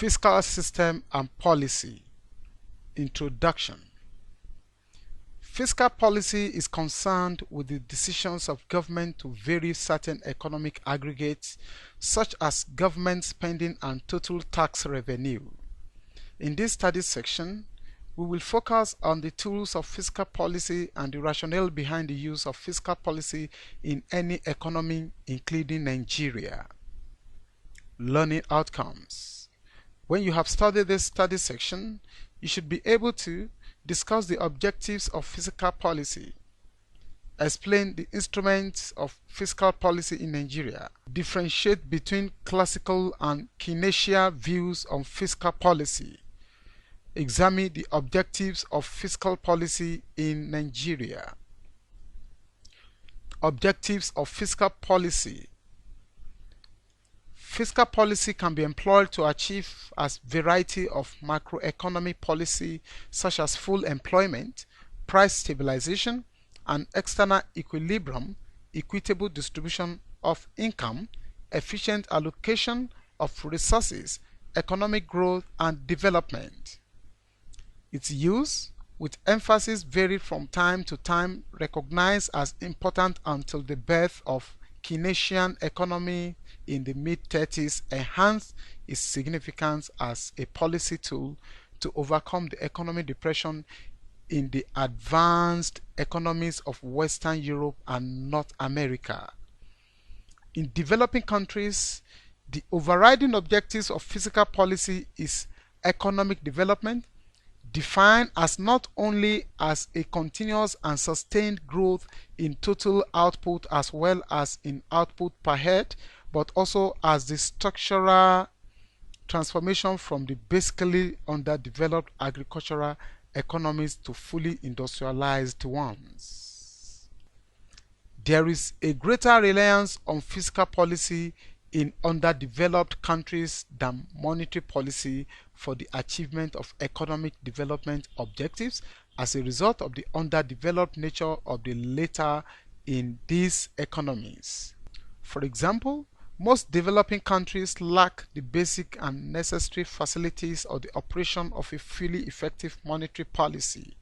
Fiscal System and Policy. Introduction. Fiscal policy is concerned with the decisions of government to vary certain economic aggregates such as government spending and total tax revenue. In this study section, we will focus on the tools of fiscal policy and the rationale behind the use of fiscal policy in any economy, including Nigeria. Learning outcomes. When you have studied this study section, you should be able to discuss the objectives of fiscal policy, explain the instruments of fiscal policy in Nigeria, differentiate between classical and Keynesian views on fiscal policy, examine the objectives of fiscal policy in Nigeria. Objectives of fiscal policy. Fiscal policy can be employed to achieve a variety of macroeconomic policy such as full employment, price stabilization, and external equilibrium, equitable distribution of income, efficient allocation of resources, economic growth and development. Its use, with emphasis varied from time to time, recognized as important until the birth of Keynesian economy in the mid-30s, enhanced its significance as a policy tool to overcome the economic depression in the advanced economies of Western Europe and North America. In developing countries, the overriding objectives of fiscal policy is economic development, defined as not only as a continuous and sustained growth in total output as well as in output per head, but also as the structural transformation from the basically underdeveloped agricultural economies to fully industrialized ones. There is a greater reliance on fiscal policy in underdeveloped countries than monetary policy for the achievement of economic development objectives as a result of the underdeveloped nature of the latter in these economies. For example, most developing countries lack the basic and necessary facilities of the operation of a fully effective monetary policy.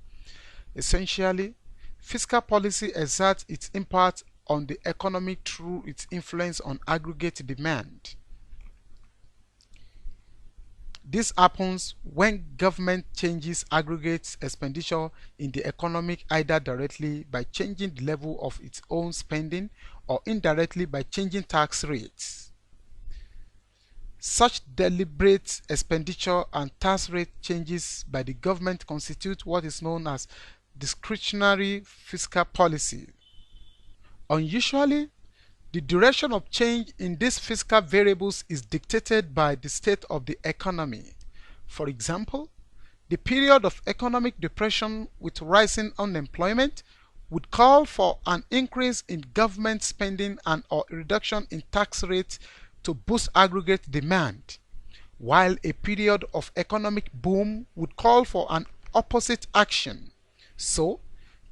Essentially, fiscal policy exerts its impact on the economy through its influence on aggregate demand. This happens when government changes aggregate expenditure in the economy either directly by changing the level of its own spending or indirectly by changing tax rates. Such deliberate expenditure and tax rate changes by the government constitute what is known as discretionary fiscal policy. Unusually, the direction of change in these fiscal variables is dictated by the state of the economy. For example, the period of economic depression with rising unemployment would call for an increase in government spending and or a reduction in tax rates to boost aggregate demand, while a period of economic boom would call for an opposite action. So,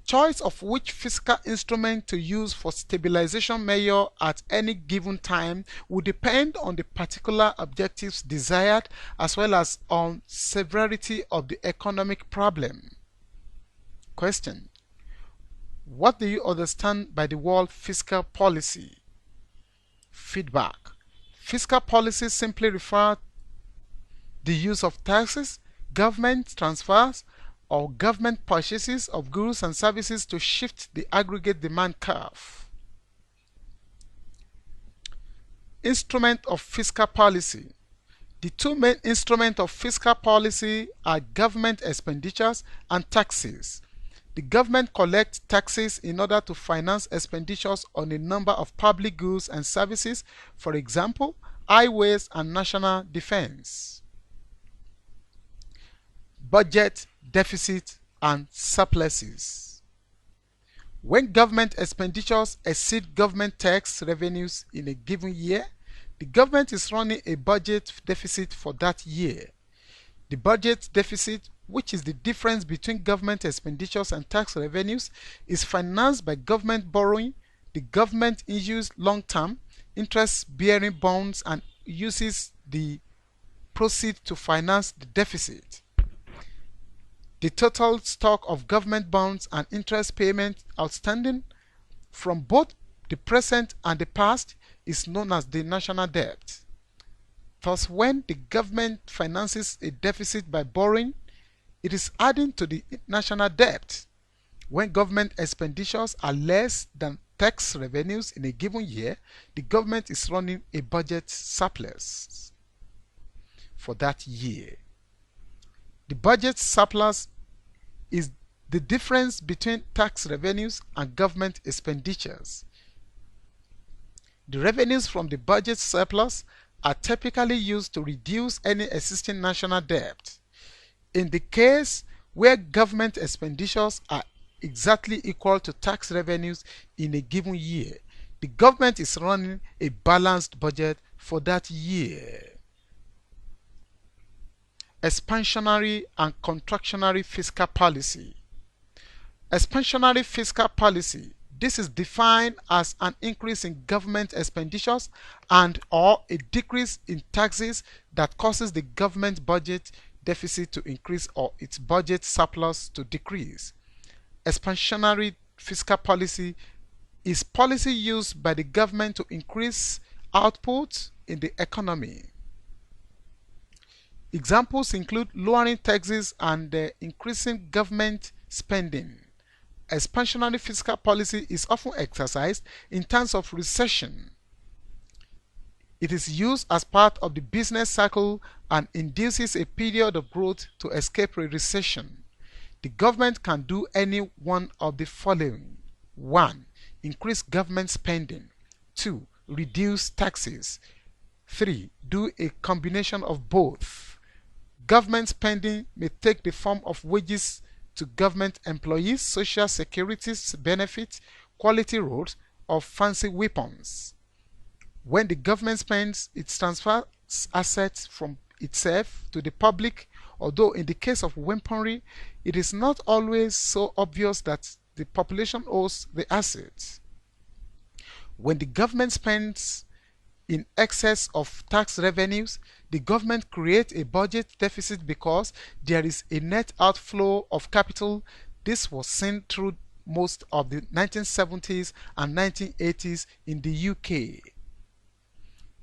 choice of which fiscal instrument to use for stabilization measure at any given time will depend on the particular objectives desired as well as on severity of the economic problem. Question: what do you understand by the word fiscal policy? Feedback: fiscal policy simply refers to the use of taxes, government transfers, or government purchases of goods and services to shift the aggregate demand curve. Instrument of fiscal policy. The two main instruments of fiscal policy are government expenditures and taxes. The government collects taxes in order to finance expenditures on a number of public goods and services, for example, highways and national defense. Budget, deficit, and surpluses. When government expenditures exceed government tax revenues in a given year, the government is running a budget deficit for that year. The budget deficit, which is the difference between government expenditures and tax revenues, is financed by government borrowing. The government issues long-term, interest-bearing bonds and uses the proceeds to finance the deficit. The total stock of government bonds and interest payments outstanding from both the present and the past is known as the national debt. Thus, when the government finances a deficit by borrowing, it is adding to the national debt. When government expenditures are less than tax revenues in a given year, the government is running a budget surplus for that year. The budget surplus is the difference between tax revenues and government expenditures. The revenues from the budget surplus are typically used to reduce any existing national debt. In the case where government expenditures are exactly equal to tax revenues in a given year, the government is running a balanced budget for that year. Expansionary and contractionary fiscal policy. Expansionary fiscal policy. This is defined as an increase in government expenditures and/or a decrease in taxes that causes the government budget deficit to increase or its budget surplus to decrease. Expansionary fiscal policy is policy used by the government to increase output in the economy. Examples include lowering taxes and increasing government spending. Expansionary fiscal policy is often exercised in times of recession. It is used as part of the business cycle and induces a period of growth to escape a recession. The government can do any one of the following: 1. Increase government spending. 2. Reduce taxes. 3. Do a combination of both. Government spending may take the form of wages to government employees, social security benefits, quality roads, or fancy weapons. When the government spends, it transfers assets from itself to the public, although in the case of weaponry, it is not always so obvious that the population owes the assets. When the government spends in excess of tax revenues, the government creates a budget deficit because there is a net outflow of capital. This was seen through most of the 1970s and 1980s in the UK.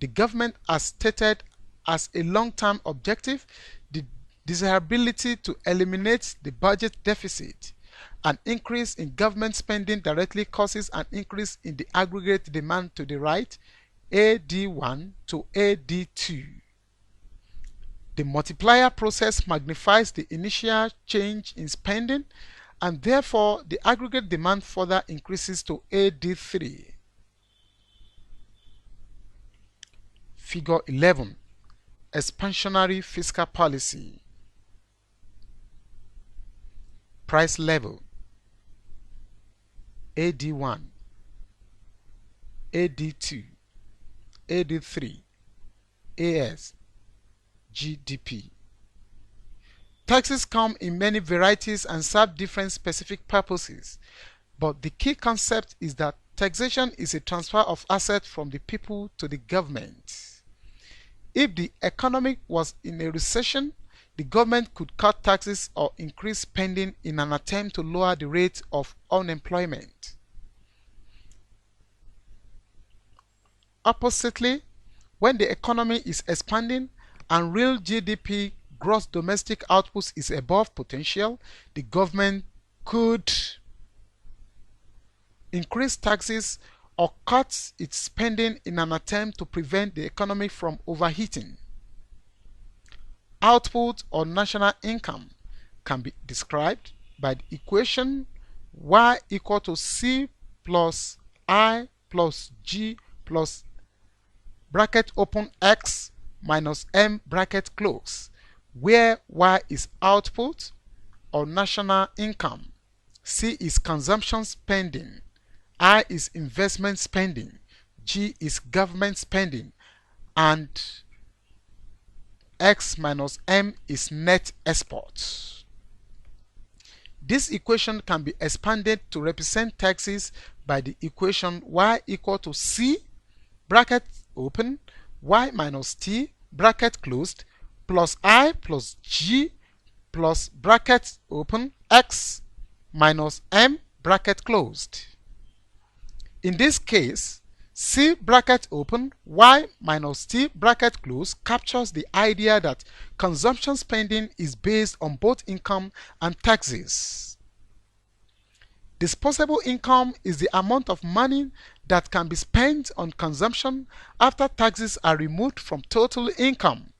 The government has stated as a long-term objective the desirability to eliminate the budget deficit. An increase in government spending directly causes an increase in the aggregate demand to the right, AD1 to AD2. The multiplier process magnifies the initial change in spending, and therefore the aggregate demand further increases to AD3. Figure 11. Expansionary fiscal policy. Price level: AD1, AD2, AD3, AS, GDP. Taxes come in many varieties and serve different specific purposes, but the key concept is that taxation is a transfer of assets from the people to the government. If the economy was in a recession, the government could cut taxes or increase spending in an attempt to lower the rate of unemployment. Oppositely, when the economy is expanding and real GDP, gross domestic output, is above potential, the government could increase taxes or cut its spending in an attempt to prevent the economy from overheating. Output or national income can be described by the equation y equal to c plus I plus g plus bracket open x minus m bracket close, where y is output or national income, c is consumption spending, I is investment spending, g is government spending, and x minus m is net exports. This equation can be expanded to represent taxes by the equation y equal to c bracket open y minus t bracket closed plus I plus G plus bracket open X minus M bracket closed. In this case, C bracket open Y minus T bracket close captures the idea that consumption spending is based on both income and taxes. Disposable income is the amount of money that can be spent on consumption after taxes are removed from total income.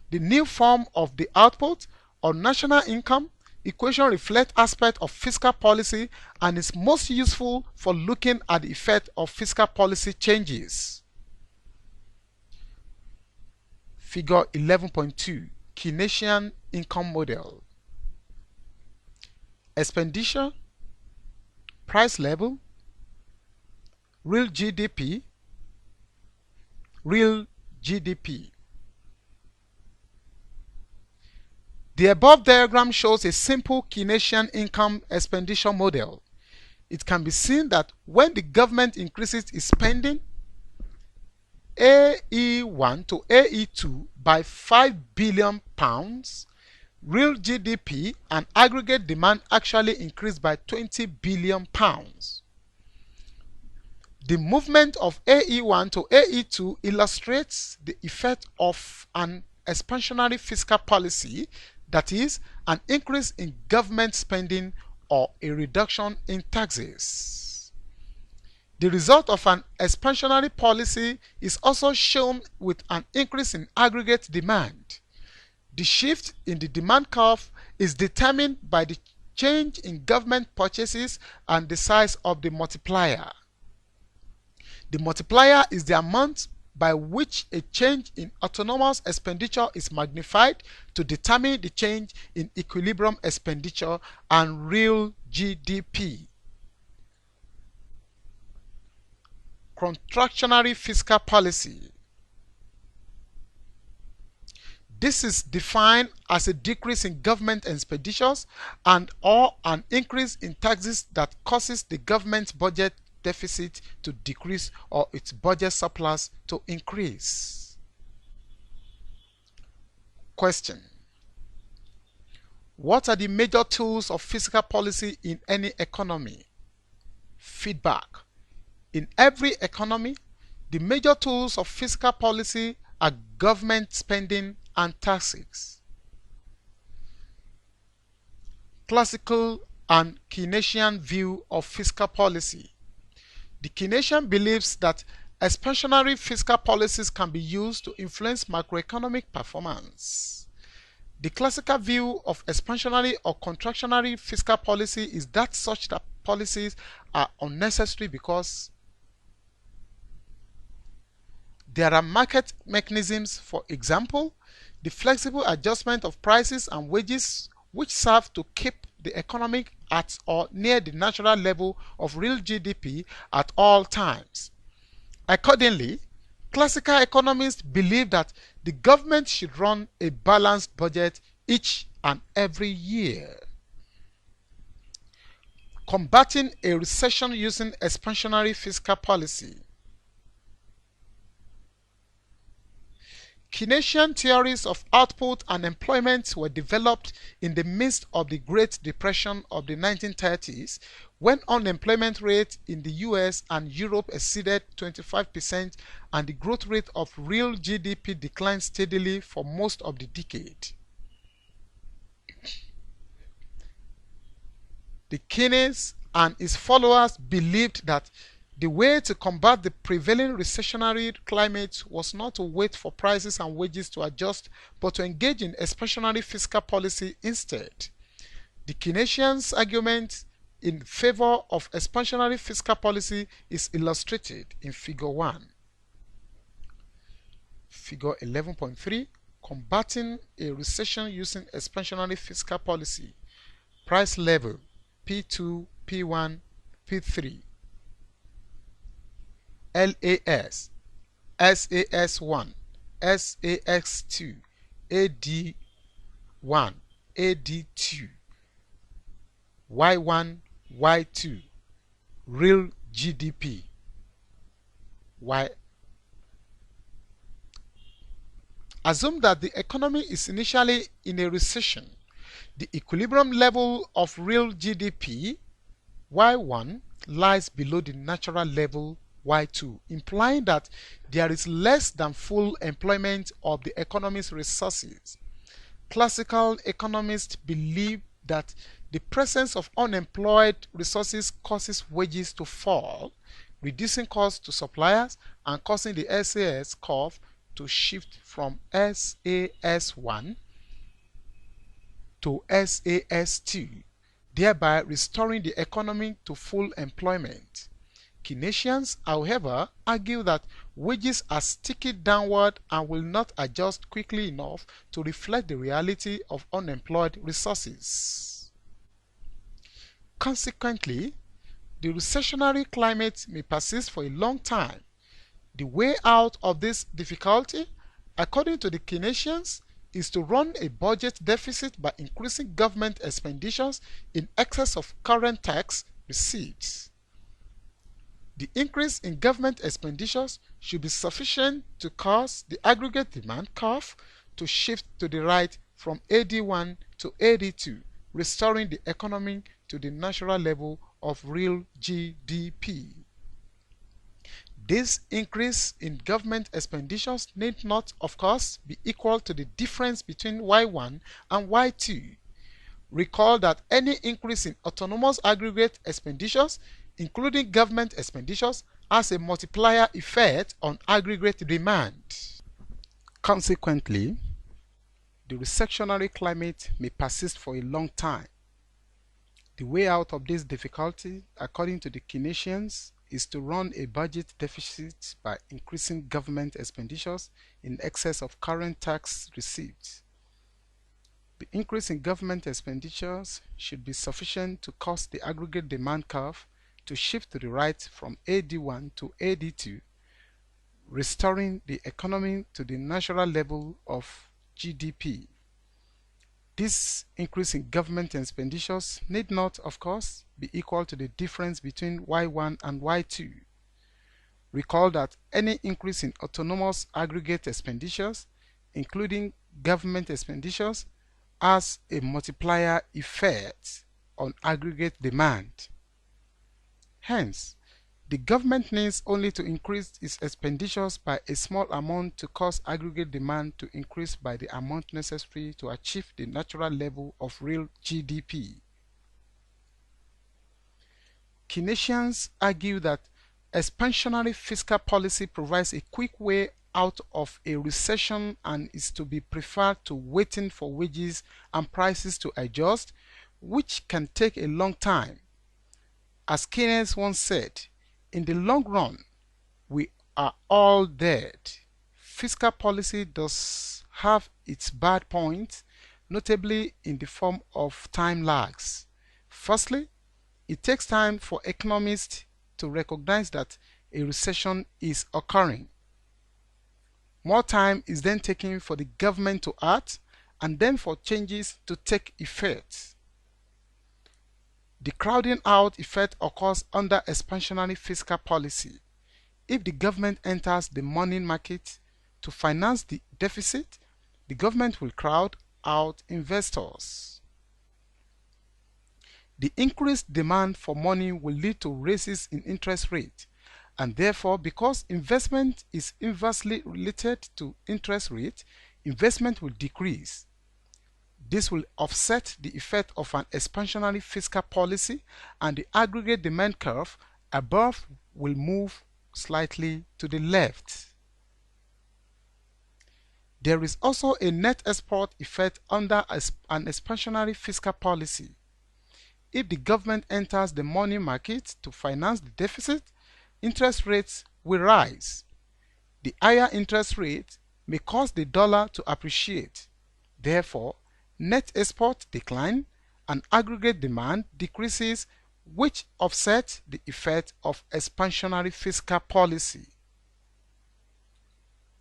The new form of the output or national income equation reflects aspects of fiscal policy and is most useful for looking at the effect of fiscal policy changes. Figure 11.2 Keynesian income model. Expenditure, price level, real GDP, real GDP. The above diagram shows a simple Keynesian income expenditure model. It can be seen that when the government increases its spending AE1 to AE2 by £5 billion, real GDP and aggregate demand actually increased by £20 billion. The movement of AE1 to AE2 illustrates the effect of an expansionary fiscal policy, that is, an increase in government spending or a reduction in taxes. The result of an expansionary policy is also shown with an increase in aggregate demand. The shift in the demand curve is determined by the change in government purchases and the size of the multiplier. The multiplier is the amount by which a change in autonomous expenditure is magnified to determine the change in equilibrium expenditure and real GDP. Contractionary fiscal policy. This is defined as a decrease in government expenditures and or an increase in taxes that causes the government's budget deficit to decrease or its budget surplus to increase. Question: what are the major tools of fiscal policy in any economy? Feedback: in every economy, the major tools of fiscal policy are government spending and taxes. Classical and Keynesian view of fiscal policy. The Keynesian believes that expansionary fiscal policies can be used to influence macroeconomic performance. The classical view of expansionary or contractionary fiscal policy is that such that policies are unnecessary because there are market mechanisms, for example, the flexible adjustment of prices and wages, which serve to keep the economy at or near the natural level of real GDP at all times. Accordingly, classical economists believe that the government should run a balanced budget each and every year. Combating a recession using expansionary fiscal policy. Keynesian theories of output and employment were developed in the midst of the Great Depression of the 1930s, when unemployment rate in the US and Europe exceeded 25% and the growth rate of real GDP declined steadily for most of the decade. The Keynes and his followers believed that the way to combat the prevailing recessionary climate was not to wait for prices and wages to adjust, but to engage in expansionary fiscal policy instead. The Keynesians' argument in favor of expansionary fiscal policy is illustrated in Figure 1. Figure 11.3, Combating a recession using expansionary fiscal policy. Price level P2, P1, P3. LAS, SAS1, SAS2, AD1, AD2, Y1, Y2, real GDP, Y, Assume that the economy is initially in a recession. The equilibrium level of real GDP, Y1, lies below the natural level, Y2, implying that there is less than full employment of the economy's resources. Classical economists believe that the presence of unemployed resources causes wages to fall, reducing costs to suppliers and causing the SAS curve to shift from SAS1 to SAS2, thereby restoring the economy to full employment. Keynesians, however, argue that wages are sticky downward and will not adjust quickly enough to reflect the reality of unemployed resources. Consequently, the recessionary climate may persist for a long time. The way out of this difficulty, according to the Keynesians, is to run a budget deficit by increasing government expenditures in excess of current tax receipts. The increase in government expenditures should be sufficient to cause the aggregate demand curve to shift to the right from AD1 to AD2, restoring the economy to the natural level of real GDP. This increase in government expenditures need not, of course, be equal to the difference between Y1 and Y2. Recall that any increase in autonomous aggregate expenditures, including government expenditures, has a multiplier effect on aggregate demand. Consequently, the recessionary climate may persist for a long time. The way out of this difficulty, according to the Keynesians, is to run a budget deficit by increasing government expenditures in excess of current tax receipts. The increase in government expenditures should be sufficient to cause the aggregate demand curve to shift to the right from AD1 to AD2, restoring the economy to the natural level of GDP. This increase in government expenditures need not, of course, be equal to the difference between Y1 and Y2. Recall that any increase in autonomous aggregate expenditures, including government expenditures, has a multiplier effect on aggregate demand. Hence, the government needs only to increase its expenditures by a small amount to cause aggregate demand to increase by the amount necessary to achieve the natural level of real GDP. Keynesians argue that expansionary fiscal policy provides a quick way out of a recession and is to be preferred to waiting for wages and prices to adjust, which can take a long time. As Keynes once said, in the long run, we are all dead. Fiscal policy does have its bad points, notably in the form of time lags. Firstly, it takes time for economists to recognize that a recession is occurring. More time is then taken for the government to act and then for changes to take effect. The crowding out effect occurs under expansionary fiscal policy. If the government enters the money market to finance the deficit, the government will crowd out investors. The increased demand for money will lead to raises in interest rate, and therefore, because investment is inversely related to interest rate, investment will decrease. This will offset the effect of an expansionary fiscal policy, and the aggregate demand curve above will move slightly to the left. There is also a net export effect under an expansionary fiscal policy. If the government enters the money market to finance the deficit, interest rates will rise. The higher interest rate may cause the dollar to appreciate. Therefore, net export decline and aggregate demand decreases, which offset the effect of expansionary fiscal policy.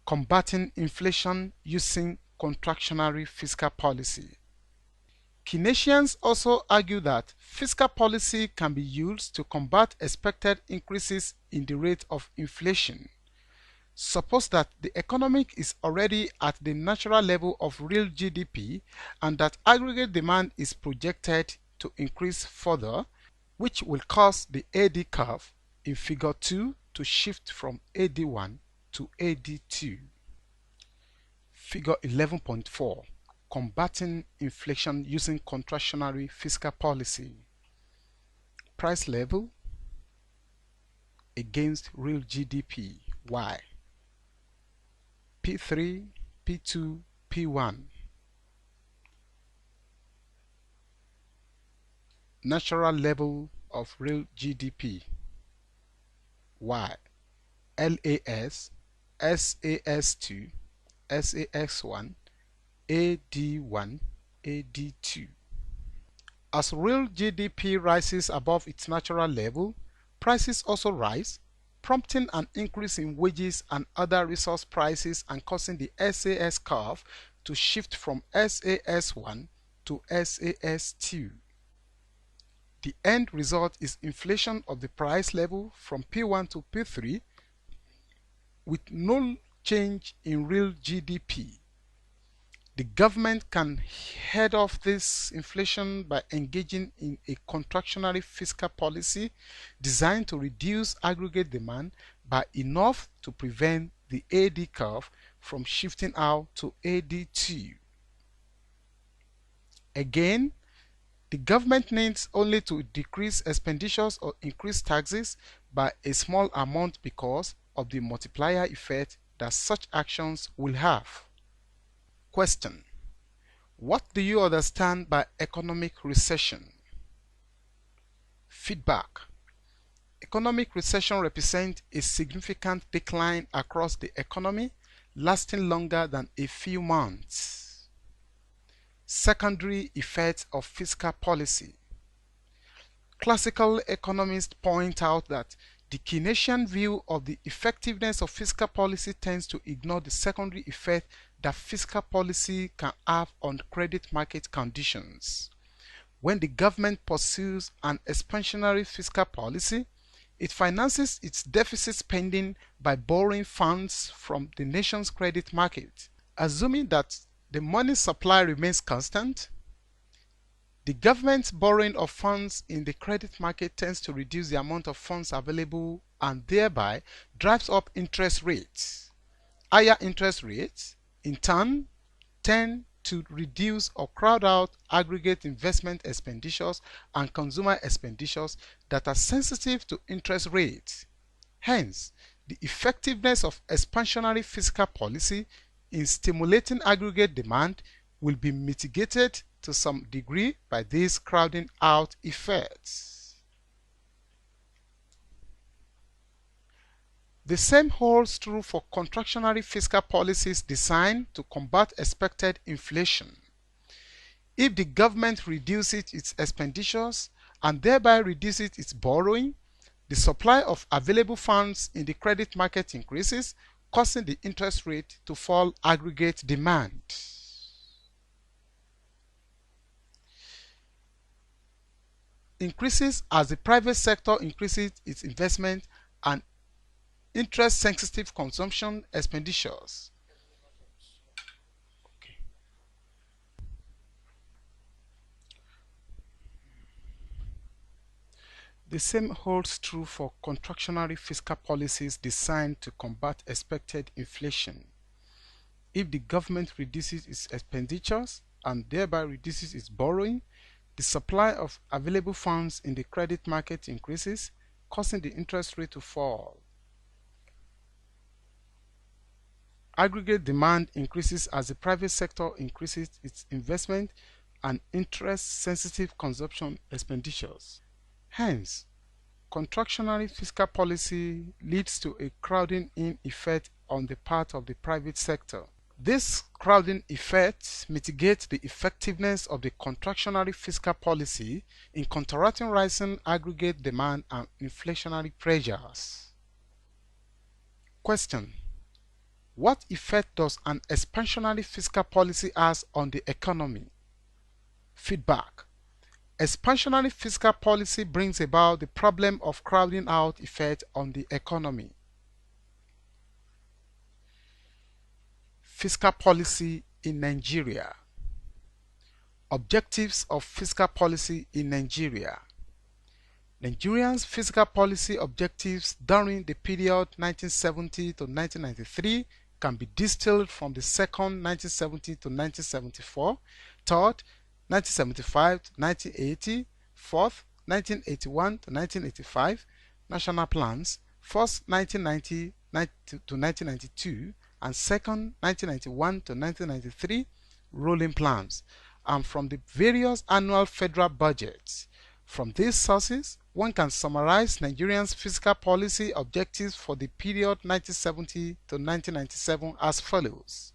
Combating inflation using contractionary fiscal policy. Keynesians also argue that fiscal policy can be used to combat expected increases in the rate of inflation. Suppose that the economy is already at the natural level of real GDP and that aggregate demand is projected to increase further, which will cause the AD curve in figure 2 to shift from AD1 to AD2. Figure 11.4, combating inflation using contractionary fiscal policy. Price level against real GDP, Y. P3, P2, P1. Natural level of real GDP, Y. LAS, SAS2, SAS1, AD1, AD2. As real GDP rises above its natural level, prices also rise, prompting an increase in wages and other resource prices and causing the SAS curve to shift from SAS1 to SAS2. The end result is inflation of the price level from P1 to P3 with no change in real GDP. The government can head off this inflation by engaging in a contractionary fiscal policy designed to reduce aggregate demand by enough to prevent the AD curve from shifting out to AD2. Again, the government needs only to decrease expenditures or increase taxes by a small amount because of the multiplier effect that such actions will have. Question: what do you understand by economic recession? Feedback: economic recession represents a significant decline across the economy lasting longer than a few months. Secondary effects of fiscal policy. Classical economists point out that the Keynesian view of the effectiveness of fiscal policy tends to ignore the secondary effect that fiscal policy can have on credit market conditions. When the government pursues an expansionary fiscal policy, it finances its deficit spending by borrowing funds from the nation's credit market. Assuming that the money supply remains constant, the government's borrowing of funds in the credit market tends to reduce the amount of funds available and thereby drives up interest rates. Higher interest rates, in turn, tend to reduce or crowd out aggregate investment expenditures and consumer expenditures that are sensitive to interest rates. Hence, the effectiveness of expansionary fiscal policy in stimulating aggregate demand will be mitigated to some degree by these crowding out effects. The same holds true for contractionary fiscal policies designed to combat expected inflation. If the government reduces its expenditures and thereby reduces its borrowing, the supply of available funds in the credit market increases, causing the interest rate to fall aggregate demand. Increases as the private sector increases its investment and interest-sensitive consumption expenditures. The same holds true for contractionary fiscal policies designed to combat expected inflation. If the government reduces its expenditures and thereby reduces its borrowing, the supply of available funds in the credit market increases, causing the interest rate to fall. Aggregate demand increases as the private sector increases its investment and interest-sensitive consumption expenditures. Hence, contractionary fiscal policy leads to a crowding in effect on the part of the private sector. This crowding effect mitigates the effectiveness of the contractionary fiscal policy in counteracting rising aggregate demand and inflationary pressures. Question: what effect does an expansionary fiscal policy have on the economy? Feedback: expansionary fiscal policy brings about the problem of crowding out effect on the economy. fiscal policy in Nigeria. Objectives of fiscal policy in Nigeria. Nigeria's fiscal policy objectives during the period 1970 to 1993 can be distilled from the second 1970 to 1974, third 1975 to 1980, fourth 1981 to 1985 national plans, first 1990 to 1992, and second 1991 to 1993 rolling plans, and from the various annual federal budgets. From these sources, one can summarize Nigeria's fiscal policy objectives for the period 1970 to 1997 as follows.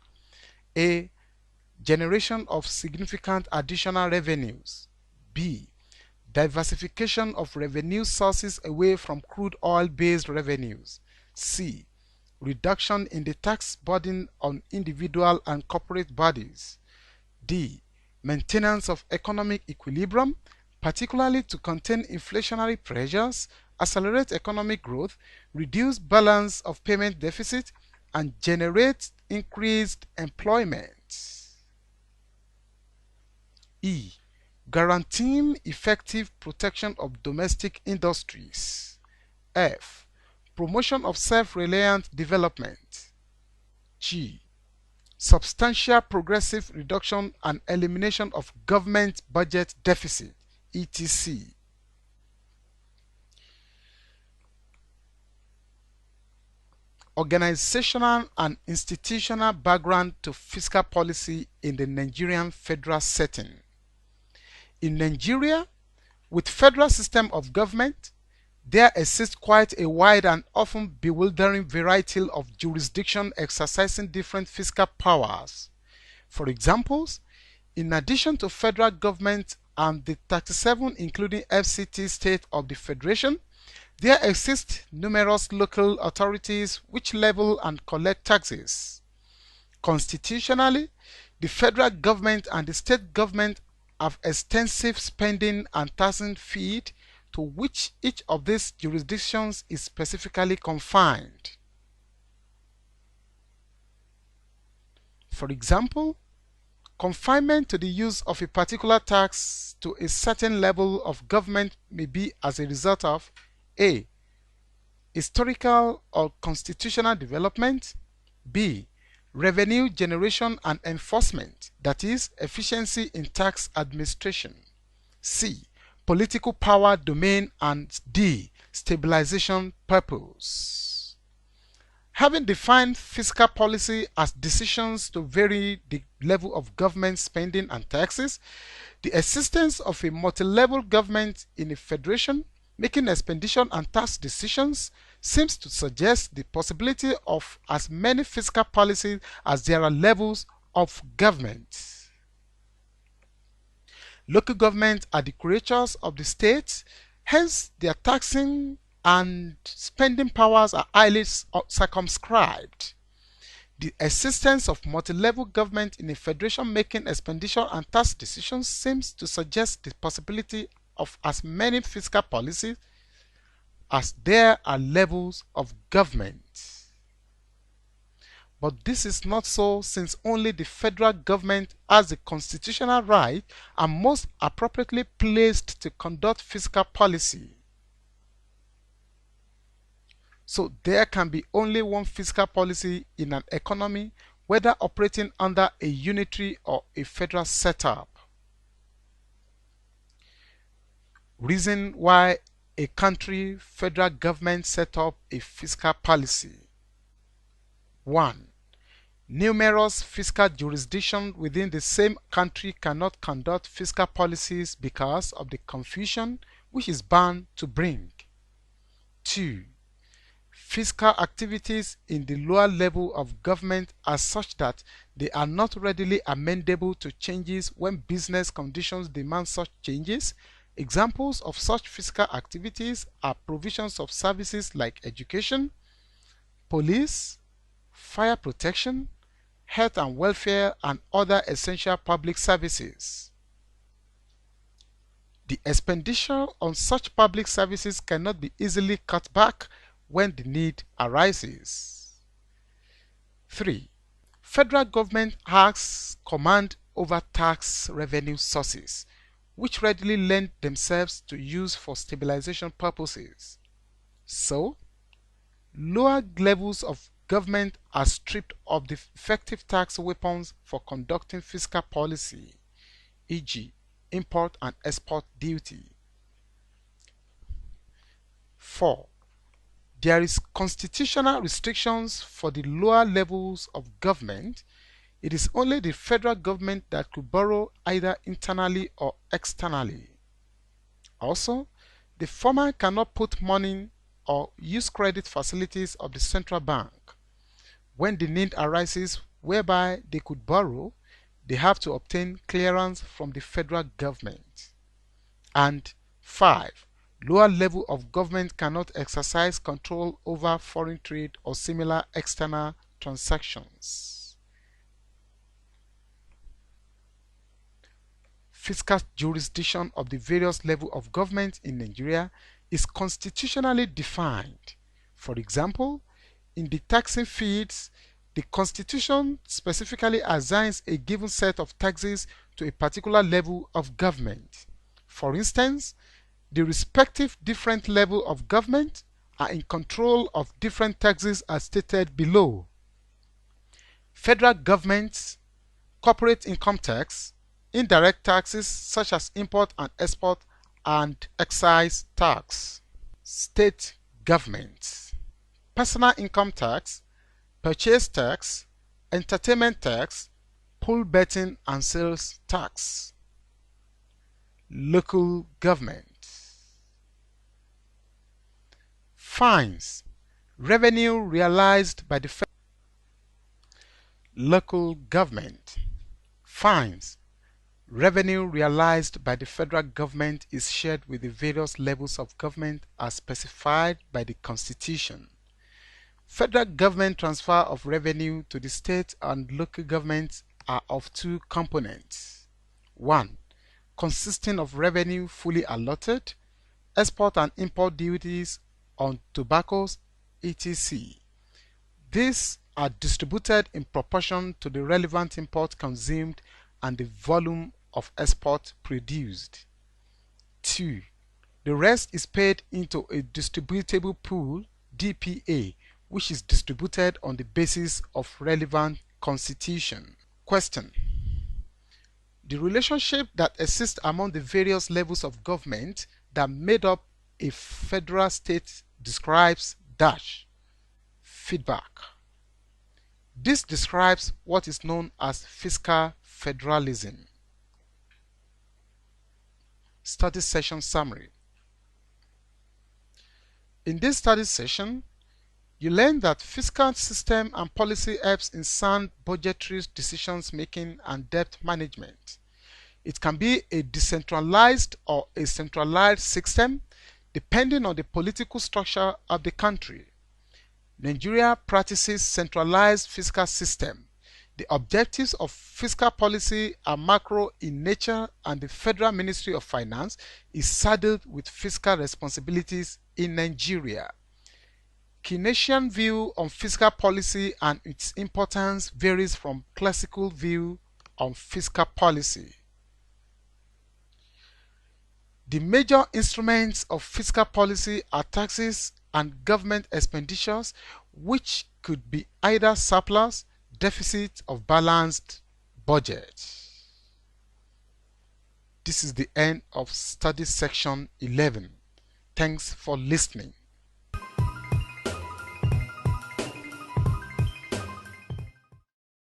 A. Generation of significant additional revenues. B. Diversification of revenue sources away from crude oil-based revenues. C. Reduction in the tax burden on individual and corporate bodies. D. Maintenance of economic equilibrium, particularly to contain inflationary pressures, accelerate economic growth, reduce balance of payment deficit, and generate increased employment. E. Guaranteeing effective protection of domestic industries. F. Promotion of self-reliant development. G. Substantial progressive reduction and elimination of government budget deficit, etc. Organizational and institutional background to fiscal policy in the Nigerian federal setting. In Nigeria, with federal system of government, there exists quite a wide and often bewildering variety of jurisdictions exercising different fiscal powers. For examples, in addition to federal government and the 37 including FCT state of the Federation, there exist numerous local authorities which level and collect taxes. Constitutionally, the federal government and the state government have extensive spending and taxing feed to which each of these jurisdictions is specifically confined. For example, confinement to the use of a particular tax to a certain level of government may be as a result of A. Historical or constitutional development. B. Revenue generation and enforcement, that is, efficiency in tax administration. C. Political power domain, and D. Stabilization purpose. Having defined fiscal policy as decisions to vary the level of government spending and taxes, the existence of a multi-level government in a federation making expenditure and tax decisions seems to suggest the possibility of as many fiscal policies as there are levels of government. Local governments are the creatures of the state, hence their taxing and spending powers are highly circumscribed. The existence of multi-level government in a federation making expenditure and tax decisions seems to suggest the possibility of as many fiscal policies as there are levels of government. But this is not so, since only the federal government has the constitutional right and most appropriately placed to conduct fiscal policy. So there can be only one fiscal policy in an economy, whether operating under a unitary or a federal setup. Reason why a country federal government set up a fiscal policy. 1. Numerous fiscal jurisdictions within the same country cannot conduct fiscal policies because of the confusion which is bound to bring. 2. Fiscal activities in the lower level of government are such that they are not readily amendable to changes when business conditions demand such changes. Examples of such fiscal activities are provisions of services like education, police, fire protection, health and welfare, and other essential public services. The expenditure on such public services cannot be easily cut back when the need arises. 3. Federal government has command over tax revenue sources, which readily lend themselves to use for stabilization purposes. So, lower levels of government are stripped of the effective tax weapons for conducting fiscal policy, e.g., import and export duty. 4. There is constitutional restrictions for the lower levels of government. It is only the federal government that could borrow either internally or externally. Also, the former cannot put money or use credit facilities of the central bank. When the need arises whereby they could borrow, they have to obtain clearance from the federal government. And 5. Lower level of government cannot exercise control over foreign trade or similar external transactions. Fiscal jurisdiction of the various levels of government in Nigeria is constitutionally defined. For example, in the taxing fields, the Constitution specifically assigns a given set of taxes to a particular level of government. For instance, the respective different levels of government are in control of different taxes as stated below. Federal government, corporate income tax, indirect taxes such as import and export and excise tax. State governments, personal income tax, purchase tax, entertainment tax, pool betting and sales tax. Local government. Fines, revenue realized by the local government. Fines, revenue realized by the federal government is shared with the various levels of government as specified by the Constitution. Federal government transfer of revenue to the state and local governments are of two components. 1. Consisting of revenue fully allotted, export and import duties on tobaccos, etc. These are distributed in proportion to the relevant import consumed and the volume of export produced. 2. The rest is paid into a distributable pool, DPA, which is distributed on the basis of relevant constitution. Question: the relationship that exists among the various levels of government that made up a federal state describes dash. Feedback. This describes what is known as fiscal federalism. Study session summary. In this study session, you learn that fiscal system and policy helps in sound budgetary decisions making and debt management. It can be a decentralized or a centralized system depending on the political structure of the country. Nigeria practices centralized fiscal system. The objectives of fiscal policy are macro in nature and the Federal Ministry of Finance is saddled with fiscal responsibilities in Nigeria. Keynesian view on fiscal policy and its importance varies from classical view on fiscal policy. The major instruments of fiscal policy are taxes and government expenditures, which could be either surplus, deficit, or balanced budget. This is the end of study section 11. Thanks for listening.